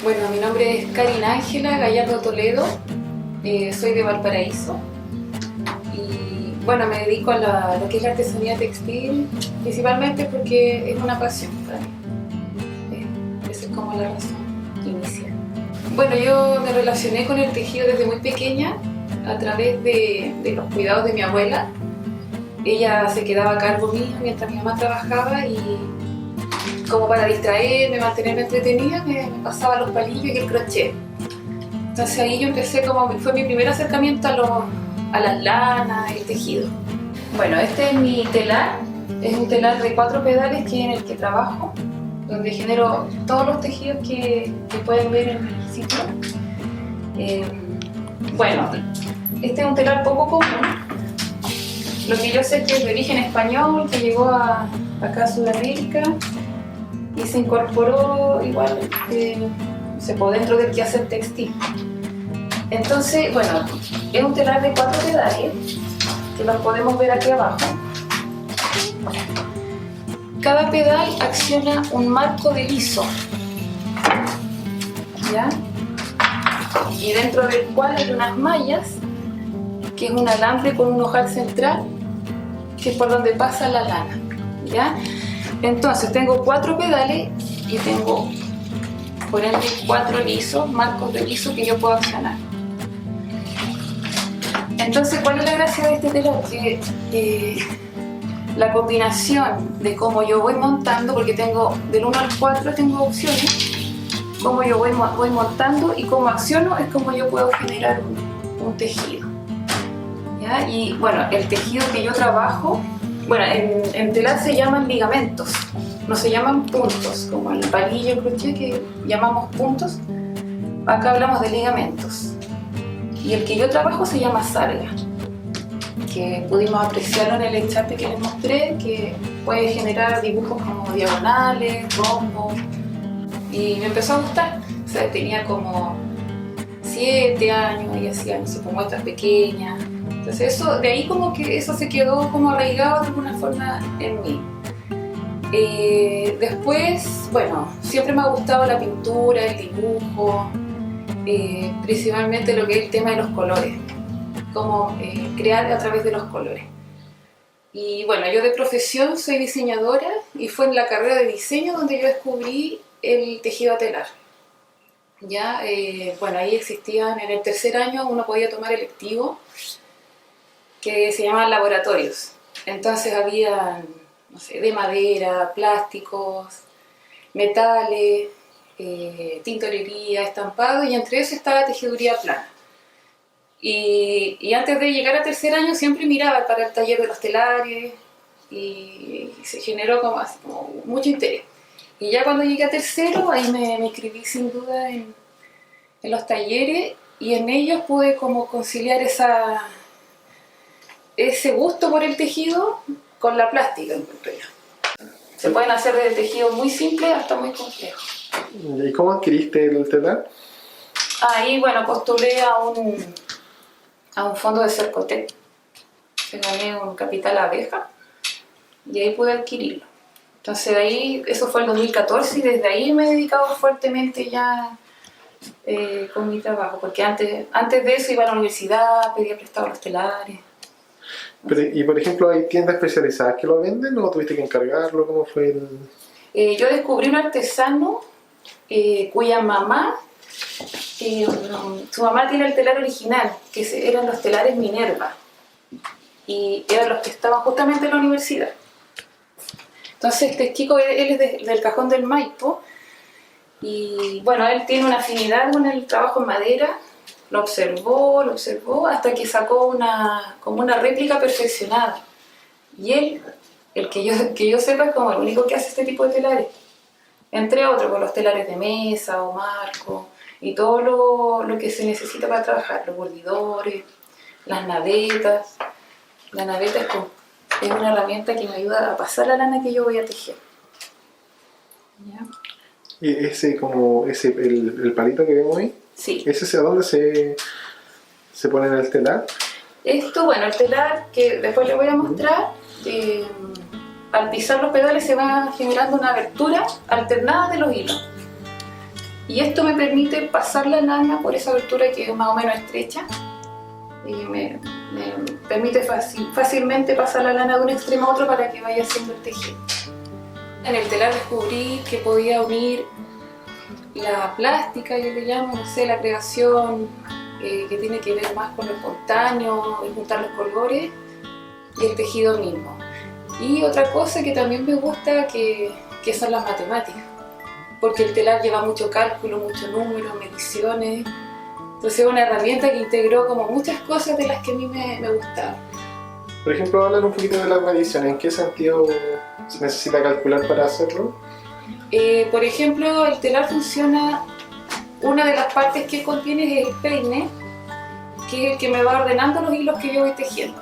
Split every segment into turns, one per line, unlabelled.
Bueno, mi nombre es Karina Ángela Gallardo Toledo, soy de Valparaíso y bueno, me dedico a lo que es la artesanía textil, principalmente porque es una pasión para mí. Esa es como la razón inicial. Bueno, yo me relacioné con el tejido desde muy pequeña a través de los cuidados de mi abuela. Ella se quedaba a cargo mío mientras mi mamá trabajaba y como para distraerme, mantenerme entretenida, me pasaba los palillos y el crochet. Entonces ahí yo empecé, fue mi primer acercamiento a las lanas, el tejido. Bueno, este es mi telar, es un telar de 4 pedales en el que trabajo, donde genero todos los tejidos que pueden ver en el sitio. Bueno, este es un telar poco común. Lo que yo sé es que es de origen español, que llegó acá a Sudamérica y se incorporó igual dentro del quehacer textil. Entonces, bueno, es un telar de 4 pedales que los podemos ver aquí abajo. Cada pedal acciona un marco de liso, ¿ya? Y dentro del cual hay unas mallas, que es un alambre con un ojal central, que es por donde pasa la lana, ¿ya? Entonces tengo 4 pedales y tengo por ende 4 lisos, marcos de liso que yo puedo accionar. Entonces, ¿cuál es la gracia de este telar? Que la combinación de cómo yo voy montando, porque tengo del 1 al 4 tengo opciones, cómo yo voy montando y cómo acciono es como yo puedo generar un tejido, ¿ya? Y bueno, el tejido que yo trabajo, bueno, en telar se llaman ligamentos, no se llaman puntos, como el palillo, el crochet que llamamos puntos. Acá hablamos de ligamentos. Y el que yo trabajo se llama sarga, que pudimos apreciarlo en el enchape que les mostré, que puede generar dibujos como diagonales, rombos. Y me empezó a gustar. O sea, tenía como 7 años y hacía, no sé, muestras pequeñas. Entonces de ahí como que eso se quedó como arraigado de alguna forma en mí. Después, bueno, siempre me ha gustado la pintura, el dibujo, principalmente lo que es el tema de los colores, cómo crear a través de los colores. Y bueno, yo de profesión soy diseñadora y fue en la carrera de diseño donde yo descubrí el tejido a telar. Ya, bueno, ahí existían, en el tercer año uno podía tomar electivo que se llamaban laboratorios. Entonces había, no sé, de madera, plásticos, metales, tintorería, estampado, y entre eso estaba tejiduría plana. Y antes de llegar a tercer año siempre miraba para el taller de los telares y se generó como mucho interés. Y ya cuando llegué a tercero, ahí me inscribí sin duda en los talleres y en ellos pude como conciliar ese gusto por el tejido con la plástica. Se pueden hacer desde tejidos muy simples hasta muy complejos.
¿Y cómo adquiriste el telar?
Ahí, bueno, postulé a un fondo de Cercotec, que gané un capital abeja y ahí pude adquirirlo. Entonces ahí, eso fue el 2014 y desde ahí me he dedicado fuertemente ya con mi trabajo, porque antes de eso iba a la universidad, pedía prestado los telares.
Pero, y por ejemplo, ¿hay tiendas especializadas que lo venden o tuviste que encargarlo? ¿Cómo fue
Yo descubrí un artesano cuya mamá, su mamá tiene el telar original, que eran los telares Minerva, y eran los que estaban justamente en la universidad. Entonces este chico, él es del Cajón del Maipo, y bueno, él tiene una afinidad con el trabajo en madera, lo observó hasta que sacó como una réplica perfeccionada. Y él, el que yo sepa, es como el único que hace este tipo de telares. Entre otros, con los telares de mesa o marco, y todo lo que se necesita para trabajar, los bordidores, las navetas. La naveta es una herramienta que me ayuda a pasar la lana que yo voy a tejer. ¿Ya?
¿Y el palito que vemos ahí?
Sí.
¿Ese a dónde se pone en el telar?
Esto, bueno, el telar que después les voy a mostrar, al pisar los pedales se va generando una abertura alternada de los hilos. Y esto me permite pasar la lana por esa abertura que es más o menos estrecha. Y me permite fácilmente pasar la lana de un extremo a otro para que vaya haciendo el tejido. En el telar descubrí que podía unir la plástica, yo le llamo, no sé, la creación que tiene que ver más con lo espontáneo, el juntar los colores y el tejido mismo. Y otra cosa que también me gusta que son las matemáticas, porque el telar lleva mucho cálculo, mucho número, mediciones. Entonces es una herramienta que integró como muchas cosas de las que a mí me gustaban.
Por ejemplo, hablar un poquito de las mediciones. ¿En qué sentido se necesita calcular para hacerlo?
Por ejemplo, el telar funciona, una de las partes que contiene es el peine, que es el que me va ordenando los hilos que yo voy tejiendo.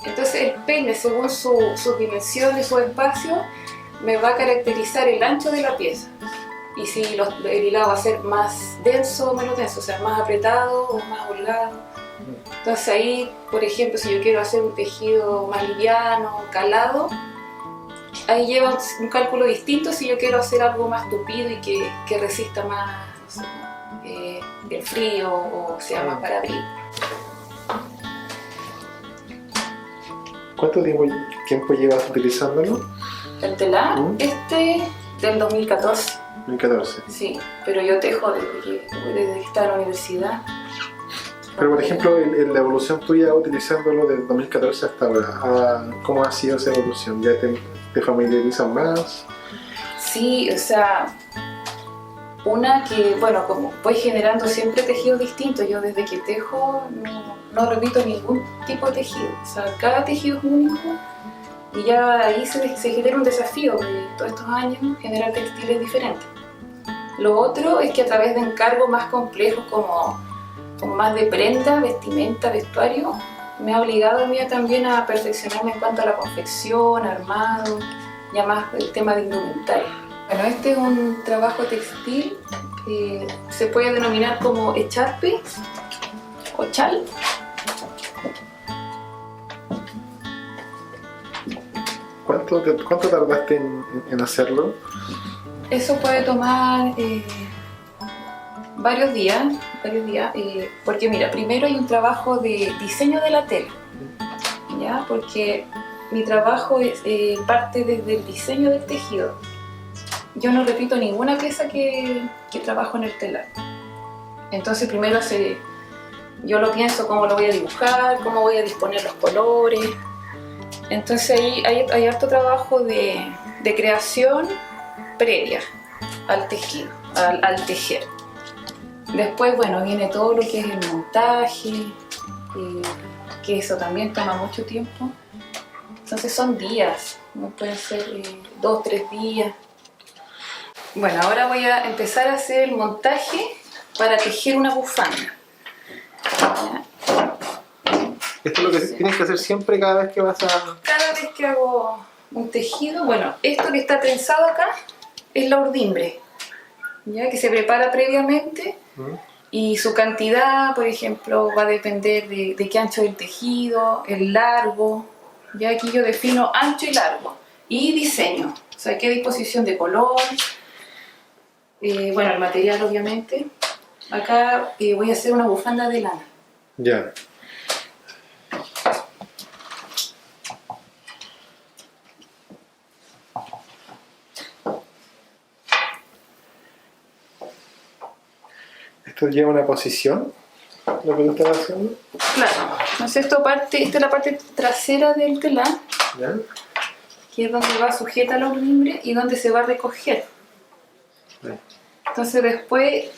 Entonces el peine, según sus dimensiones, su espacio, me va a caracterizar el ancho de la pieza. Y si el hilado va a ser más denso o menos denso, o sea, más apretado o más holgado. Entonces ahí, por ejemplo, si yo quiero hacer un tejido más liviano, calado, ahí lleva un cálculo distinto si yo quiero hacer algo más tupido y que resista más, no sé, el frío o sea más para abril.
¿Cuánto tiempo llevas utilizándolo?
El telar, del 2014.
2014.
Sí, pero yo tejo desde que estaba en la universidad.
Pero por ejemplo, la evolución tuya utilizándolo del 2014 hasta ahora, ¿cómo ha sido esa evolución? ¿Ya te familiarizas más?
Sí, o sea, una que, bueno, como voy generando siempre tejidos distintos, yo desde que tejo no repito ningún tipo de tejido, o sea, cada tejido es único y ya ahí se genera un desafío de todos estos años generar textiles diferentes. Lo otro es que a través de encargos más complejos como más de prenda, vestimenta, vestuario, me ha obligado a mí también a perfeccionarme en cuanto a la confección, armado, ya más el tema de indumentaria. Bueno, este es un trabajo textil que se puede denominar como echarpe o chal.
¿Cuánto tardaste en hacerlo?
Eso puede tomar varios días, porque mira, primero hay un trabajo de diseño de la tela, ¿ya? Porque mi trabajo parte desde el diseño del tejido. Yo no repito ninguna pieza que trabajo en el telar. Entonces primero yo lo pienso cómo lo voy a dibujar, cómo voy a disponer los colores. Entonces ahí hay harto trabajo de creación previa al tejido, al tejer. Después, bueno, viene todo lo que es el montaje, que eso también toma mucho tiempo. Entonces son días, no pueden ser 2 o 3 días. Bueno, ahora voy a empezar a hacer el montaje para tejer una bufanda.
Esto es lo que tienes que hacer siempre cada vez que vas a...
Cada vez que hago un tejido, bueno, esto que está trenzado acá es la urdimbre, ¿ya? Que se prepara previamente y su cantidad, por ejemplo, va a depender de qué ancho del tejido, el largo. Ya aquí yo defino ancho y largo y diseño, o sea, qué disposición de color, bueno, el material obviamente. Acá voy a hacer una bufanda de lana.
Ya. ¿Esto lleva una posición, lo que tú estás haciendo?
Claro, entonces esta es la parte trasera del telar,
¿Ya?
que es donde va sujeta la urdimbre y donde se va a recoger.
Bien.
Entonces después,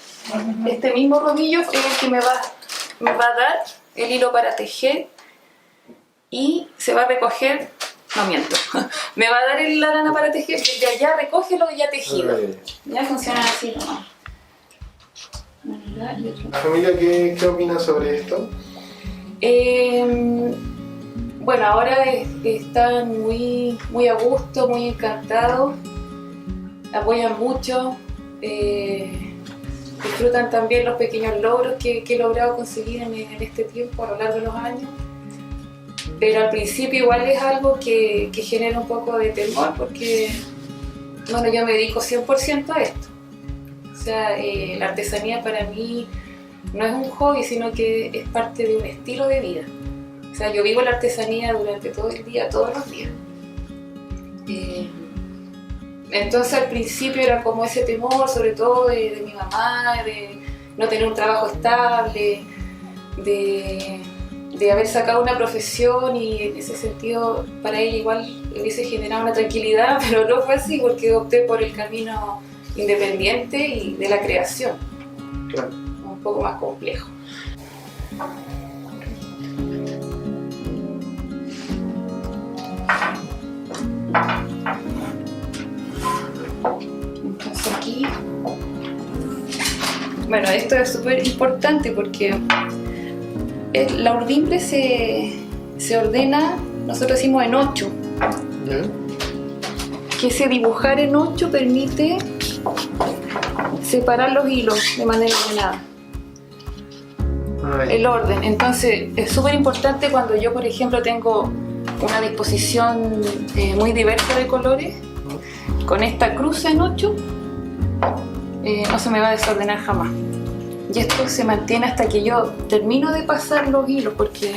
este mismo rodillo es el que me va a dar el hilo para tejer y se va a recoger, no miento, me va a dar la lana para tejer y de allá recoge lo ya tejido. Ya funciona así nomás.
¿La familia qué opina sobre esto?
Bueno, ahora están muy a gusto, muy encantados, apoyan mucho, disfrutan también los pequeños logros que he logrado conseguir en este tiempo a lo largo de los años. Pero al principio igual es algo que genera un poco de temor porque bueno, yo me dedico 100% a esto. O sea, la artesanía para mí no es un hobby, sino que es parte de un estilo de vida. O sea, yo vivo la artesanía durante todo el día, todos los días. Entonces al principio era como ese temor, sobre todo de mi mamá, de no tener un trabajo estable, de haber sacado una profesión, y en ese sentido para ella igual hubiese generado una tranquilidad, pero no fue así porque opté por el camino independiente y de la creación.
Claro.
Un poco más complejo. Entonces aquí, bueno, esto es súper importante porque la urdimbre se ordena, nosotros decimos en 8, que ese dibujar en 8 permite separar los hilos de manera ordenada. El orden. Entonces es súper importante cuando yo, por ejemplo, tengo una disposición muy diversa de colores, con esta cruz en 8 no se me va a desordenar jamás. Y esto se mantiene hasta que yo termino de pasar los hilos, porque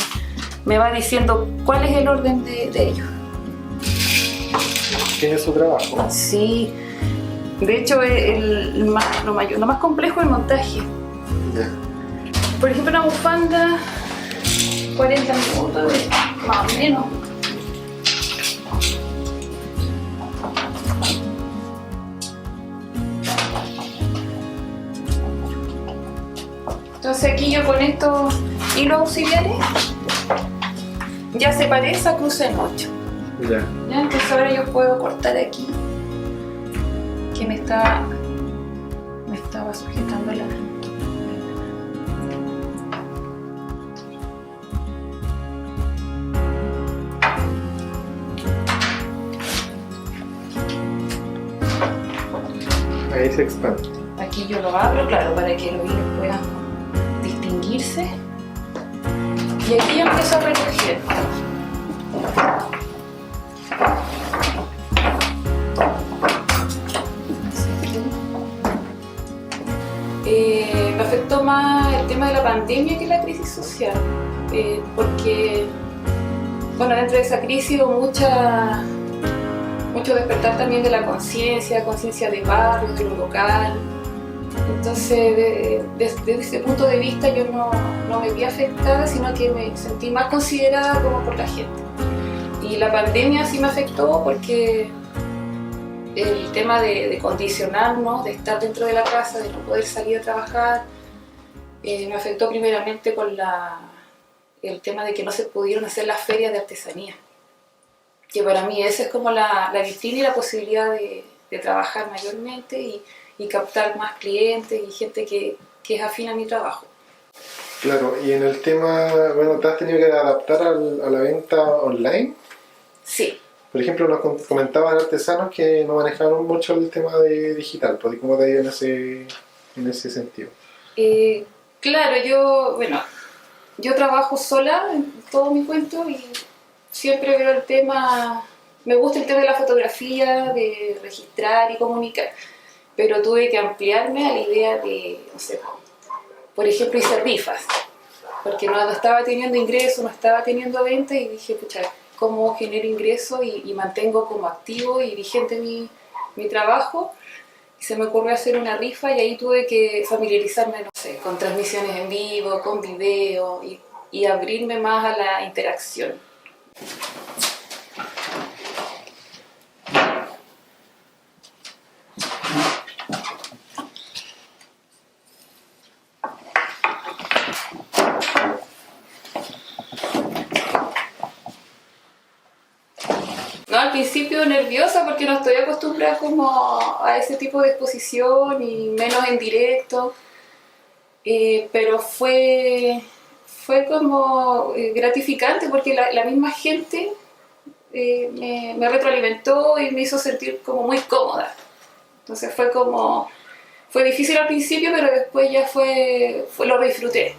me va diciendo cuál es el orden de ellos.
Tiene su trabajo.
Sí, de hecho lo más complejo es el montaje.
Yeah.
Por ejemplo, una bufanda, 40 minutos, más o menos. Entonces aquí yo con estos hilos auxiliares ya separé esa cruz en 8.
Yeah.
¿Ya? Entonces ahora yo puedo cortar aquí, que me estaba sujetando la...
Ahí se expande.
Aquí yo lo abro, claro, para que los hilos puedan distinguirse. Y aquí yo empiezo a recoger. Me afectó más el tema de la pandemia que la crisis social, porque, bueno, dentro de esa crisis hubo mucho despertar también de la conciencia de barrio, de lo local. Entonces, desde ese punto de vista yo no me vi afectada, sino que me sentí más considerada como por la gente. Y la pandemia sí me afectó porque el tema de condicionarnos, de estar dentro de la casa, de no poder salir a trabajar, me afectó primeramente con el tema de que no se pudieron hacer las ferias de artesanía. Que para mí esa es como la vitrina y la posibilidad de trabajar mayormente y captar más clientes y gente que es afín a mi trabajo.
Claro, y en el tema, bueno, ¿te has tenido que adaptar a la venta online?
Sí.
Por ejemplo, nos comentaban artesanos que no manejaban mucho el tema de digital, pues, ¿cómo te ha ido en ese sentido?
Claro, yo trabajo sola en todo mi cuento y siempre veo el tema, me gusta el tema de la fotografía, de registrar y comunicar, pero tuve que ampliarme a la idea de, no sé, por ejemplo, hice rifas, porque no estaba teniendo ingresos, no estaba teniendo ventas y dije, pucha, ¿cómo genero ingresos y mantengo como activo y vigente mi trabajo? Y se me ocurrió hacer una rifa y ahí tuve que familiarizarme, no sé, con transmisiones en vivo, con video y abrirme más a la interacción. No, al principio nerviosa porque no estoy acostumbrada como a ese tipo de exposición y menos en directo, pero fue como gratificante porque la misma gente me retroalimentó y me hizo sentir como muy cómoda. Entonces fue difícil al principio, pero después ya lo disfruté.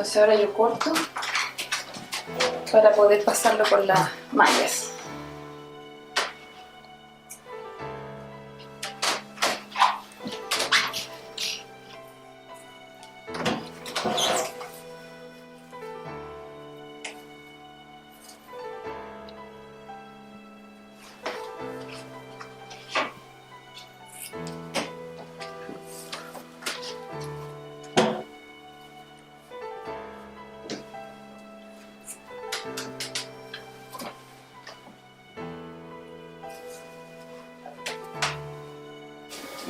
Entonces ahora yo corto para poder pasarlo por las mallas.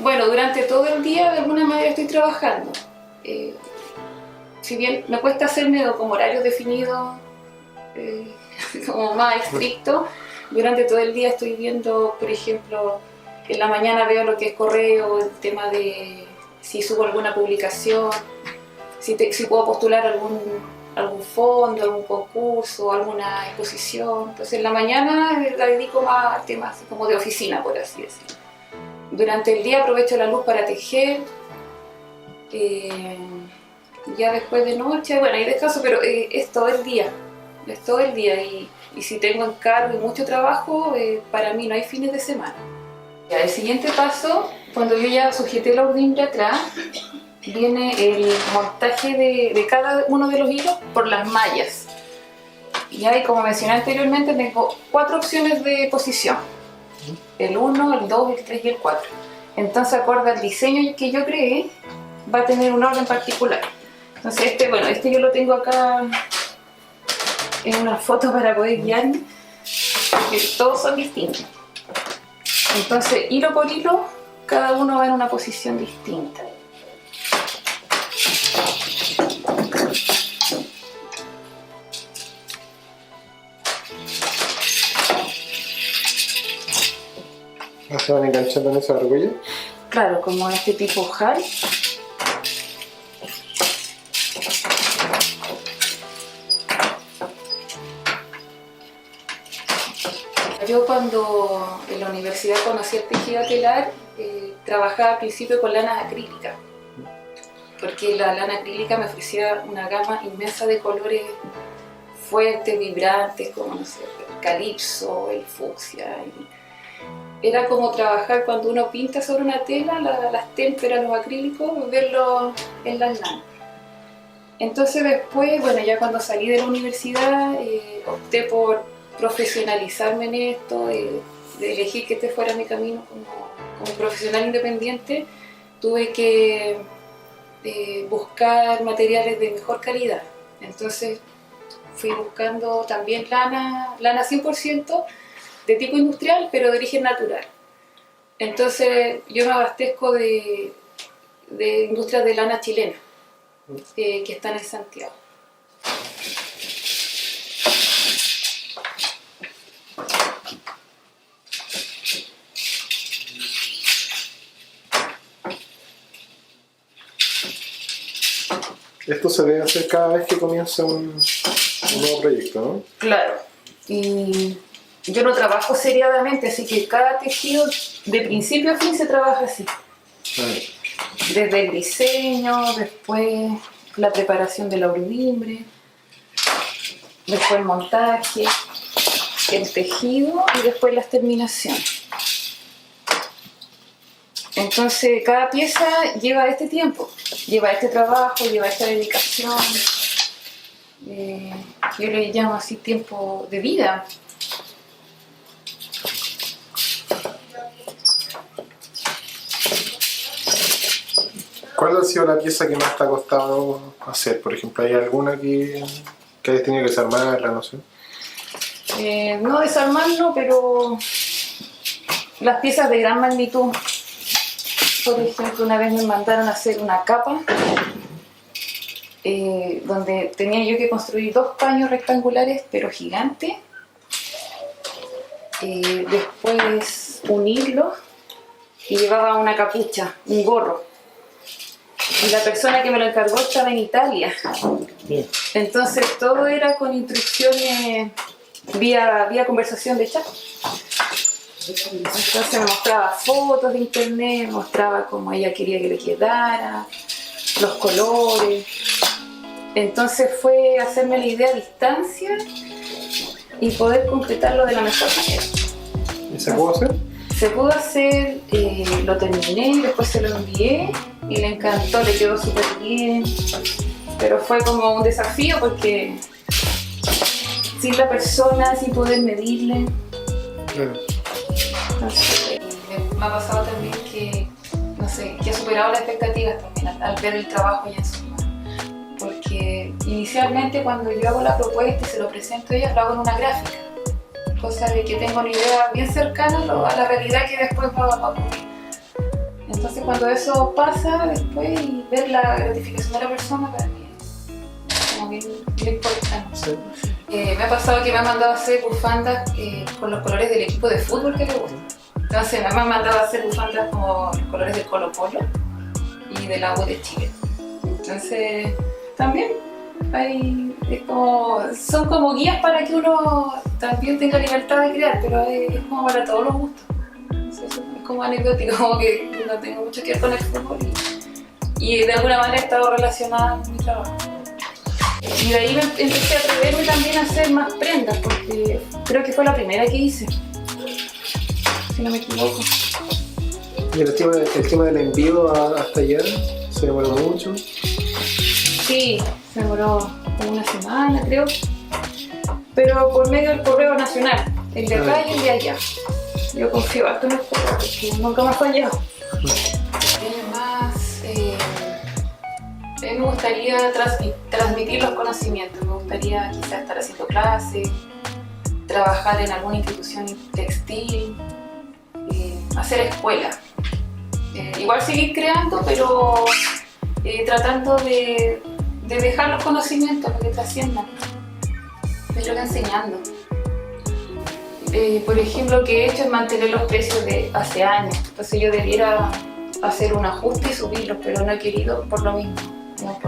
Bueno, durante todo el día de alguna manera estoy trabajando. Si bien me cuesta hacerme como horarios definidos, como más estrictos, durante todo el día estoy viendo, por ejemplo, en la mañana veo lo que es correo, el tema de si subo alguna publicación, si puedo postular algún fondo, algún concurso, alguna exposición. Entonces en la mañana la dedico más a temas como de oficina, por así decirlo. Durante el día aprovecho la luz para tejer, ya después de noche, bueno, hay descanso, pero es todo el día, y si tengo encargo y mucho trabajo, para mí no hay fines de semana. Ya, el siguiente paso, cuando yo ya sujeté la urdimbre atrás, viene el montaje de cada uno de los hilos por las mallas. Ya, y como mencioné anteriormente, tengo 4 opciones de posición. El 1, el 2, el 3 y el 4. Entonces, acorde al diseño que yo creé, va a tener un orden particular. Entonces, este yo lo tengo acá en una foto para poder guiarme, porque todos son distintos. Entonces, hilo por hilo, cada uno va en una posición distinta.
¿Se van enganchando en esa argolla?
Claro, como este tipo ojal. Yo cuando en la universidad conocí el tejido telar, trabajaba al principio con lanas acrílicas, porque la lana acrílica me ofrecía una gama inmensa de colores fuertes, vibrantes, como no sé, el calipso, el fucsia. Era como trabajar cuando uno pinta sobre una tela, las témperas, los acrílicos, verlo en las lanas. Entonces después, bueno, ya cuando salí de la universidad, opté por profesionalizarme en esto, de elegir que este fuera mi camino como profesional independiente. Tuve que buscar materiales de mejor calidad. Entonces fui buscando también lana 100%, de tipo industrial, pero de origen natural. Entonces yo me abastezco de industrias de lana chilena, que están en Santiago.
Esto se debe hacer cada vez que comienza un nuevo proyecto, ¿no?
Claro. Y yo no trabajo seriadamente, así que cada tejido de principio a fin se trabaja así. Desde el diseño, después la preparación de la urdimbre, después el montaje, el tejido y después las terminaciones. Entonces cada pieza lleva este tiempo, lleva este trabajo, lleva esta dedicación. Yo le llamo así tiempo de vida.
¿Cuál ha sido la pieza que más te ha costado hacer? Por ejemplo, ¿hay alguna que hayas tenido que desarmarla, no sé?
No desarmarlo, pero las piezas de gran magnitud. Por ejemplo, una vez me mandaron a hacer una capa donde tenía yo que construir 2 paños rectangulares, pero gigantes. Después unirlos y llevaba una capucha, un gorro. Y la persona que me lo encargó estaba en Italia. Bien. Entonces todo era con instrucciones vía conversación de chat. Entonces me mostraba fotos de internet, mostraba cómo ella quería que le quedara, los colores. Entonces fue hacerme la idea a distancia y poder concretarlo de la mejor manera.
¿Y se pudo hacer?
Se pudo hacer, lo terminé, después se lo envié y le encantó, le quedó súper bien. Pero fue como un desafío porque sin la persona, sin poder medirle.
Claro.
Entonces, me ha pasado también que, no sé, que ha superado las expectativas también al ver el trabajo ya en sus manos. Porque inicialmente cuando yo hago la propuesta y se lo presento a ella, lo hago en una gráfica. Cosa de que tengo una idea bien cercana a la realidad que después va a ocurrir. Entonces cuando eso pasa después y ver la gratificación de la persona, para mí es como bien importante.
Sí.
Me ha pasado que me han mandado a hacer bufandas con los colores del equipo de fútbol que le gusta. Entonces me han mandado a hacer bufandas como los colores del Colo Colo y de la U de Chile. Entonces también son como guías para que uno también tenga libertad de crear, pero es como para todos los gustos. Entonces, es como anecdótico, como que no tengo mucho que ver con el fútbol y de alguna manera he estado relacionada con mi trabajo. Y de ahí empecé a atreverme también a hacer más prendas, porque creo que fue la primera que hice, si no me equivoco.
¿Y el tema del envío hasta allá se demoró mucho?
Sí, se demoró como una semana, creo, pero por medio del correo nacional, el de acá y el de allá. Yo confío harto en el correo, porque nunca me ha fallado. Además, a mí me gustaría transmitir los conocimientos, me gustaría quizás estar haciendo clases, trabajar en alguna institución textil, hacer escuela. Igual seguir creando, pero tratando de dejar los conocimientos para que trasciendan. Es lo que enseñando. Por ejemplo, lo que he hecho es mantener los precios de hace años. Entonces yo debiera hacer un ajuste y subirlos, pero no he querido por lo mismo, no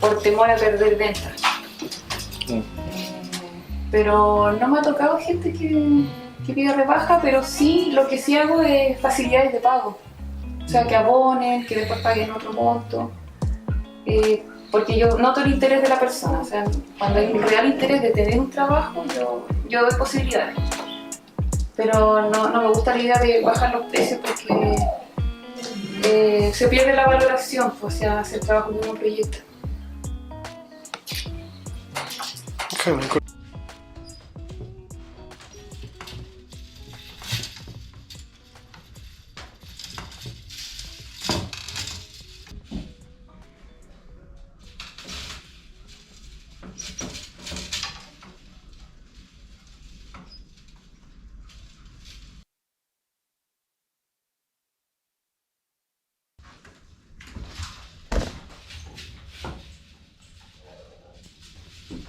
por temor a perder ventas. Pero no me ha tocado gente que pida rebaja, pero sí, lo que sí hago es facilidades de pago. O sea, que abonen, que después paguen otro monto. Porque yo noto el interés de la persona. O sea, cuando hay un real interés de tener un trabajo, yo doy posibilidades. Pero no me gusta la idea de bajar los precios porque se pierde la valoración, pues, o sea, hacer trabajo en un proyecto.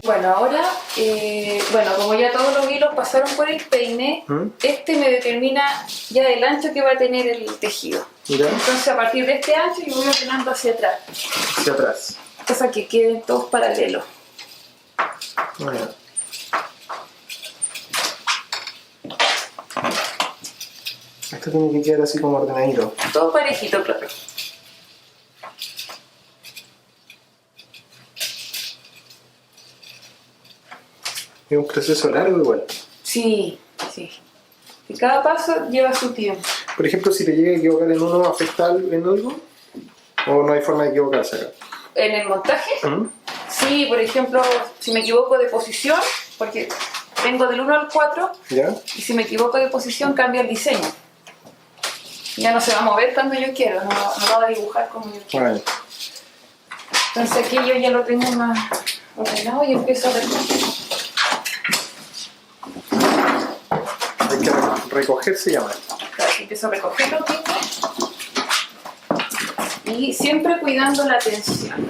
Bueno, ahora, como ya todos los hilos pasaron por el peine, este me determina ya el ancho que va a tener el tejido.
¿Ya?
Entonces, a partir de este ancho, yo voy ordenando hacia atrás.
Hacia atrás.
Cosa que queden todos paralelos.
Bueno. Esto tiene que quedar así como ordenadito.
Todo parejito, claro.
Es un proceso largo igual.
Sí. Y cada paso lleva su tiempo.
Por ejemplo, si te llega a equivocar en uno, ¿afecta en algo? ¿O no hay forma de equivocarse acá?
¿En el montaje? Sí, por ejemplo, si me equivoco de posición, porque tengo del 1 al 4,
¿ya?
Y si me equivoco de posición cambia el diseño. Ya no se va a mover cuando yo quiero, no va a dibujar como yo quiero.
Vale.
Entonces aquí yo ya lo tengo más ordenado y empiezo a ver.
Hay que recoger, se llama.
Empiezo a recoger lo que tengo y siempre cuidando la tensión.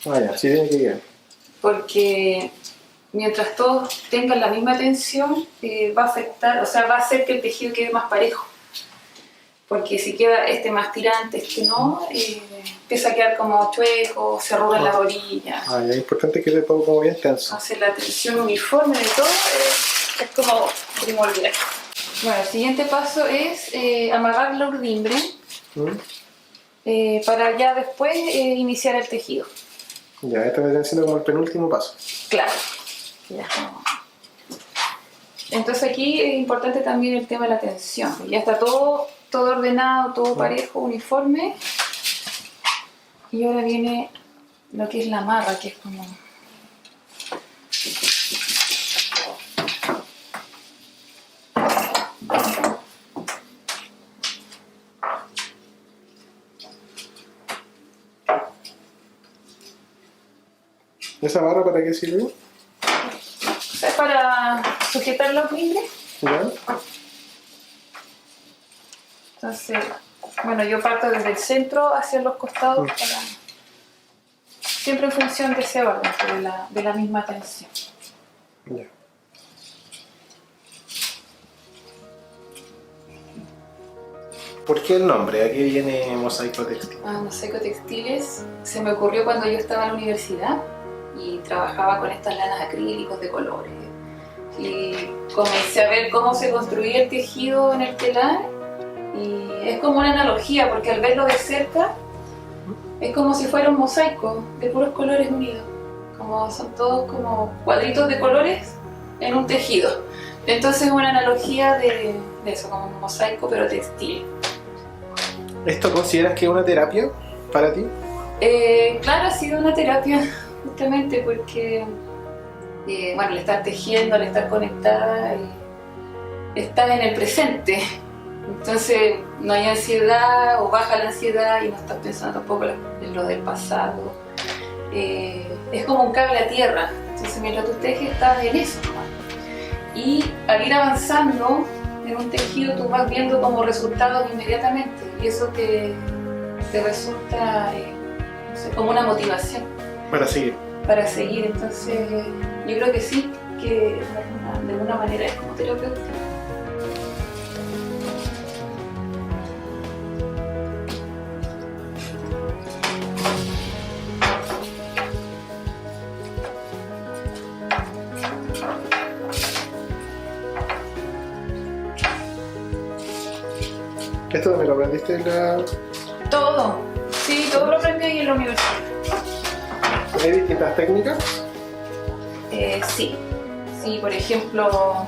Vaya, así tiene que ir.
Porque mientras todos tengan la misma tensión, va a afectar, o sea, va a hacer que el tejido quede más parejo. Porque si queda este más tirante, este no, empieza a quedar como chueco, se arrugan las orillas.
Es importante que quede todo como bien tenso.
Entonces la tensión uniforme de todo es como primordial. Bueno, el siguiente paso es amarrar la urdimbre para ya después iniciar el tejido.
Ya, esto vendría siendo como el penúltimo paso.
Claro. Ya. Entonces aquí es importante también el tema de la tensión. Ya está todo ordenado, todo parejo, uniforme. Y ahora viene lo que es la amarra, que es como...
¿Esa barra para qué sirve?
Es para sujetar los mimbres.
¿Ya?
Entonces, bueno, yo parto desde el centro hacia los costados siempre en función de ese orden, de la misma tensión.
Ya. ¿Por qué el nombre? ¿A qué viene Mosaico Textil?
Mosaico Textiles se me ocurrió cuando yo estaba en la universidad y trabajaba con estas lanas acrílicos de colores. Y comencé a ver cómo se construía el tejido en el telar y es como una analogía porque al verlo de cerca es como si fuera un mosaico de puros colores unidos, como son todos como cuadritos de colores en un tejido. Entonces es una analogía de eso, como un mosaico pero textil.
¿Esto consideras que es una terapia para ti?
Claro, ha sido una terapia justamente porque bueno, al estar tejiendo, al estar conectada, estás en el presente. Entonces no hay ansiedad o baja la ansiedad y no estás pensando tampoco en lo del pasado. Es como un cable a tierra. Entonces mientras tú tejes estás en eso, ¿no? Y al ir avanzando en un tejido tú vas viendo como resultados inmediatamente y eso te resulta no sé, como una motivación.
Para seguir.
Para seguir, entonces yo creo que sí, que de alguna manera es como terapeuta.
¿Esto también lo aprendiste en la...?
Todo, sí, todo lo aprendí ahí en la universidad.
¿Hay distintas técnicas?
Sí, por ejemplo,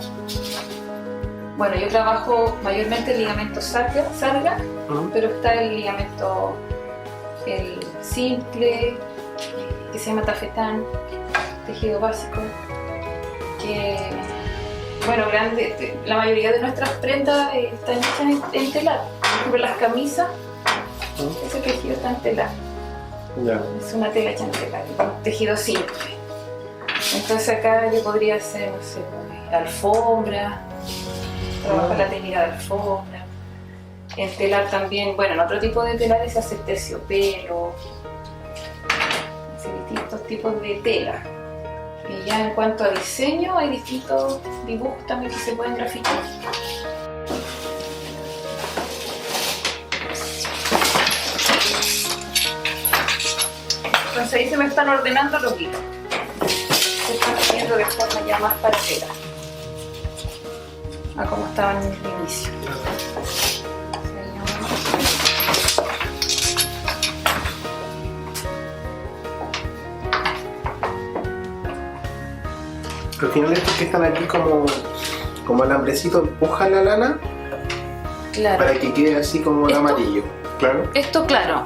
bueno, yo trabajo mayormente el ligamento sarga, pero está el ligamento el simple, que se llama tafetán, tejido básico, que, bueno, grande, la mayoría de nuestras prendas están hechas en telar. Por ejemplo, las camisas, ese tejido está en telar.
Ya.
Es una tela hecha en telar, un tejido simple. Entonces acá yo podría hacer, no sé, alfombra, trabajar la técnica de alfombra. En telar también, bueno, en otro tipo de telares se hace terciopelo, distintos tipos de tela. Y ya en cuanto a diseño, hay distintos dibujos también que se pueden graficar. Entonces ahí se me están ordenando los hilos. Se están haciendo de forma ya más paralela a como estaban en el inicio.
Al final estos que están aquí como alambrecitos empujan la lana,
Claro.
Para que quede así como el amarillo. Claro.
Esto, claro,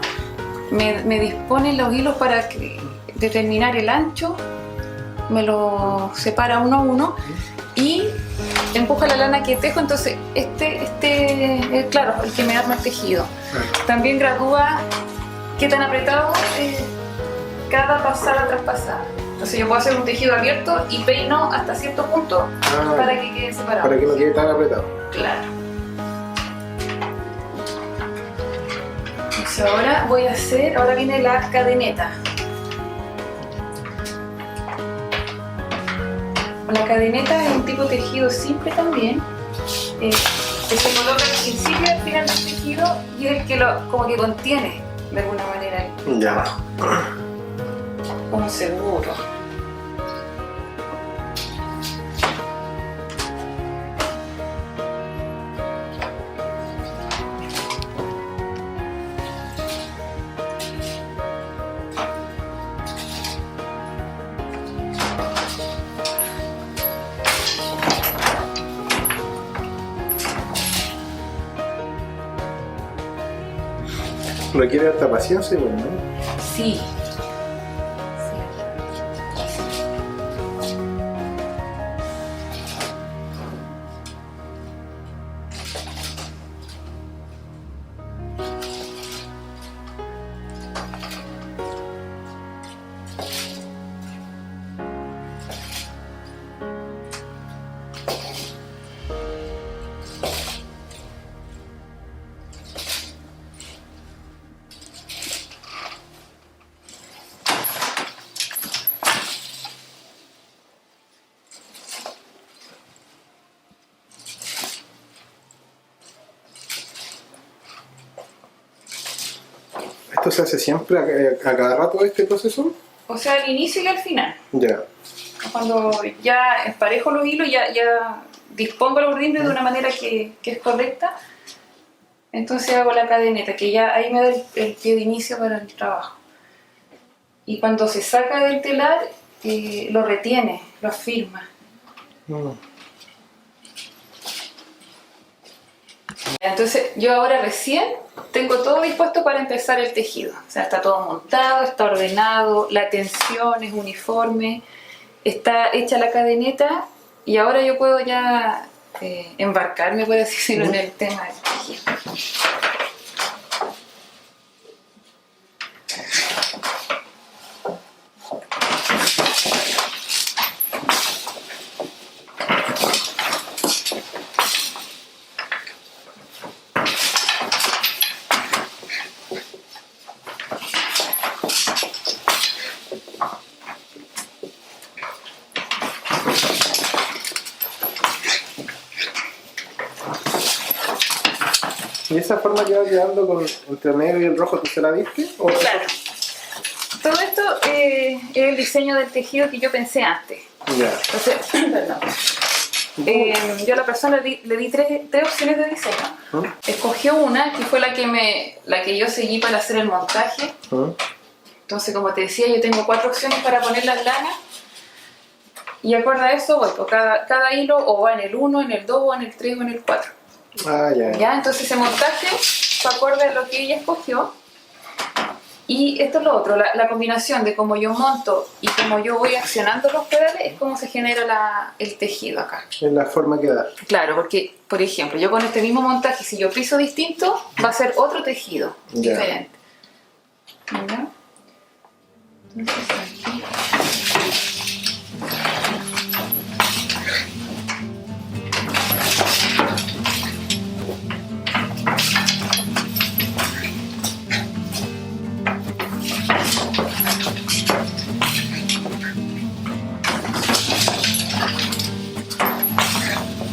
me dispone los hilos para determinar el ancho, me lo separa uno a uno y empuja la lana que tejo. Entonces este es, claro, el que me arma el tejido. También gradúa qué tan apretado cada pasada tras pasada. Entonces yo puedo hacer un tejido abierto y peino hasta cierto punto para que quede separado.
Para que no quede tan apretado.
Claro. Entonces ahora viene la cadeneta. La cadeneta es un tipo de tejido simple también, que se coloca al principio y al final del tejido y es el que como que contiene de alguna manera el trabajo. Como seguro.
Requiere harta paciencia, ¿no?
Sí.
¿Esto se hace siempre a cada rato este proceso?
O sea, al inicio y al final.
Ya.
Cuando ya emparejo los hilos, ya dispongo los bordines de una manera que es correcta, entonces hago la cadeneta, que ya ahí me da el pie de inicio para el trabajo. Y cuando se saca del telar, lo retiene, lo afirma. Entonces yo ahora recién tengo todo dispuesto para empezar el tejido. O sea, está todo montado, está ordenado, la tensión es uniforme, está hecha la cadeneta y ahora yo puedo ya embarcarme, por así decirlo, en el tema del tejido.
¿Y esa forma que va quedando con entre el negro y el rojo, tú se la viste? ¿O
claro. Todo esto es el diseño del tejido que yo pensé antes.
Ya.
Entonces, perdón. Yo a la persona le di tres opciones de diseño. Escogió una que fue la que yo seguí para hacer el montaje. Entonces, como te decía, yo tengo 4 opciones para poner las lanas. Y acorde a eso, bueno, cada hilo o va en el 1, en el 2, o en el 3 o en el 4.
Ah, ya.
¿Ya? Entonces ese montaje fue acorde a lo que ella escogió. Y esto es lo otro, la combinación de cómo yo monto y cómo yo voy accionando los pedales es cómo se genera el tejido acá.
Es la forma que da.
Porque, por ejemplo, yo con este mismo montaje, si yo piso distinto, va a ser otro tejido diferente. ¿Ya? Entonces aquí...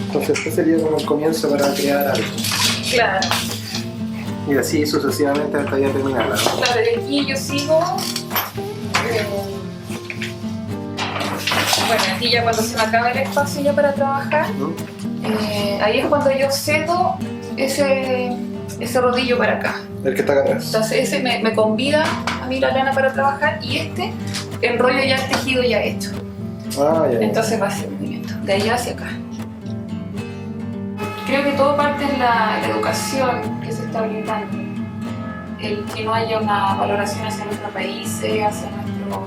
Entonces este sería como el comienzo para crear algo.
Claro.
Y así sucesivamente hasta ya terminarla, ¿no?
Claro, de aquí yo sigo... bueno, aquí ya cuando se me acaba el espacio ya para trabajar, ahí es cuando yo cedo ese rodillo para acá.
El que está acá atrás.
Entonces ese me convida a mí la lana para trabajar y enrollo ya el tejido ya hecho.
Ah, ya.
Entonces va a ser movimiento, de allá hacia acá. Creo que todo parte en la educación que se está brindando. El que no haya una valoración hacia nuestros países, hacia nuestros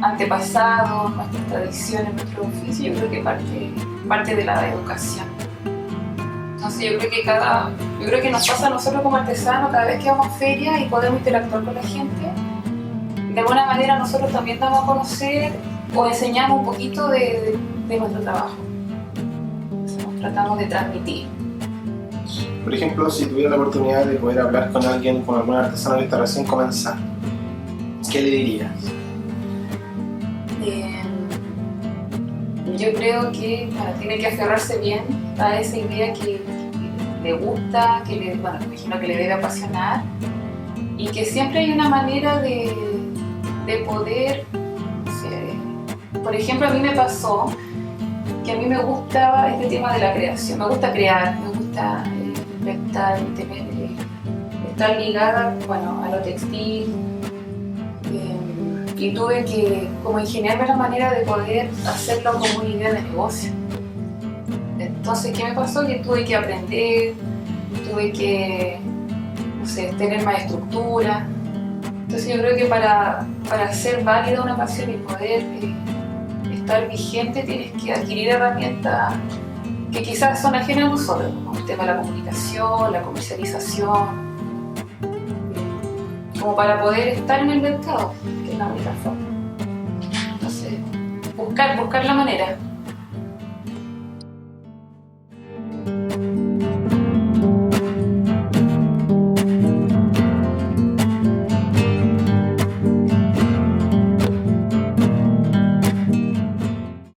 antepasados, nuestras tradiciones, nuestro oficio, yo creo que parte de la educación. Entonces yo creo que nos pasa a nosotros como artesanos, cada vez que vamos a ferias y podemos interactuar con la gente, de alguna manera nosotros también damos a conocer o enseñamos un poquito de nuestro trabajo. Tratamos de transmitir.
Por ejemplo, si tuviera la oportunidad de poder hablar con alguien, con algún artesano que está recién comenzando, ¿qué le dirías?
Yo creo que tiene que aferrarse bien a esa idea que le gusta, me imagino que le debe apasionar, y que siempre hay una manera de poder, por ejemplo, a mí me pasó que a mí me gustaba este tema de la creación, me gusta crear, me gusta estar ligada, a lo textil, y tuve que como ingeniarme la manera de poder hacerlo como una idea de negocio. Entonces, ¿qué me pasó? Que tuve que aprender, tuve que, sé, tener más estructura. Entonces yo creo que para ser válida una pasión y poder estar vigente tienes que adquirir herramientas que quizás son ajenas a nosotros, como el tema de la comunicación, la comercialización, como para poder estar en el mercado, que es la única forma. Entonces, buscar la manera.